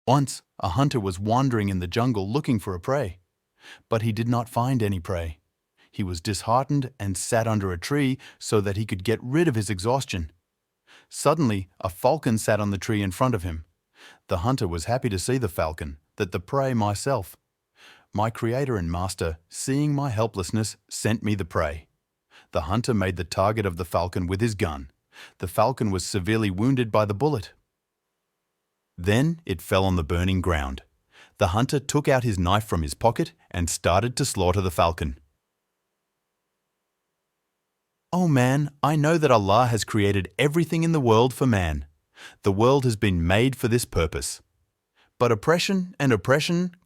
Once, a hunter was wandering in the jungle looking for a prey, but he did not find any prey. He was disheartened and sat under a tree so that he could get rid of his exhaustion. Suddenly, a falcon sat on the tree in front of him. The hunter was happy to see the falcon, that the prey myself. My creator and master, seeing my helplessness, sent me the prey. The hunter made the target of the falcon with his gun. The falcon was severely wounded by the bullet. Then it fell on the burning ground. The hunter took out his knife from his pocket and started to slaughter the falcon. Oh man, I know that Allah has created everything in the world for man. The world has been made for this purpose. But oppression,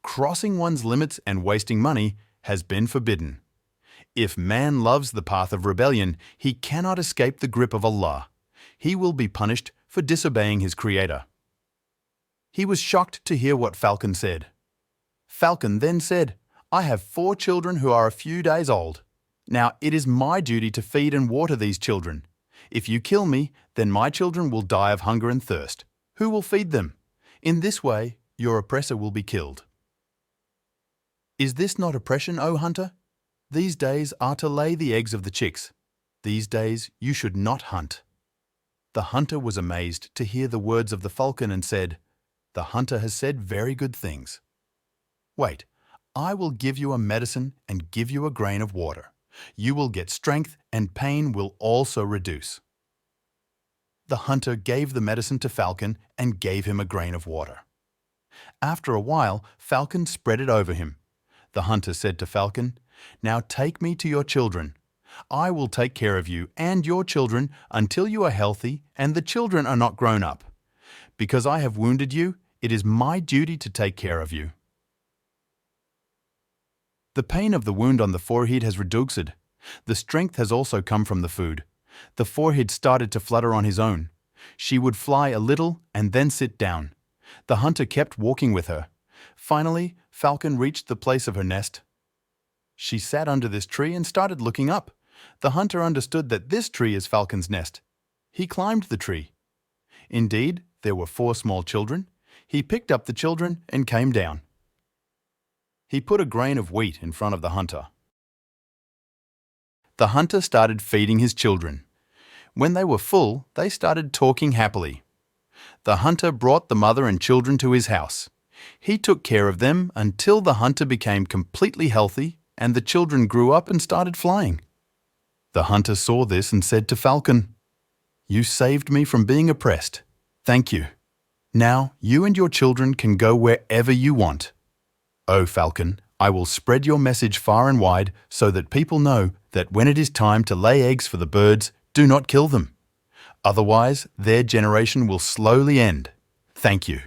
crossing one's limits and wasting money, has been forbidden. If man loves the path of rebellion, he cannot escape the grip of Allah. He will be punished for disobeying his Creator. He was shocked to hear what Falcon said. Falcon then said, "I have 4 children who are a few days old. Now it is my duty to feed and water these children. If you kill me, then my children will die of hunger and thirst. Who will feed them? In this way, your oppressor will be killed." Is this not oppression, O hunter? These days are to lay the eggs of the chicks. These days you should not hunt. The hunter was amazed to hear the words of the falcon and said, "The hunter has said very good things. Wait, I will give you a medicine and give you a grain of water. You will get strength and pain will also reduce." The hunter gave the medicine to Falcon and gave him a grain of water. After a while, Falcon spread it over him. The hunter said to Falcon, "Now take me to your children. I will take care of you and your children until you are healthy and the children are not grown up. Because I have wounded you, it is my duty to take care of you." The pain of the wound on the forehead has reduced. The strength has also come from the food. The forehead started to flutter on his own. She would fly a little and then sit down. The hunter kept walking with her. Finally, Falcon reached the place of her nest. She sat under this tree and started looking up. The hunter understood that this tree is Falcon's nest. He climbed the tree. Indeed, there were 4 small children. He picked up the children and came down. He put a grain of wheat in front of the hunter. The hunter started feeding his children. When they were full, they started talking happily. The hunter brought the mother and children to his house. He took care of them until the hunter became completely healthy and the children grew up and started flying. The hunter saw this and said to Falcon, "You saved me from being oppressed. Thank you. Now you and your children can go wherever you want. O Falcon, I will spread your message far and wide so that people know that when it is time to lay eggs for the birds, do not kill them. Otherwise, their generation will slowly end. Thank you."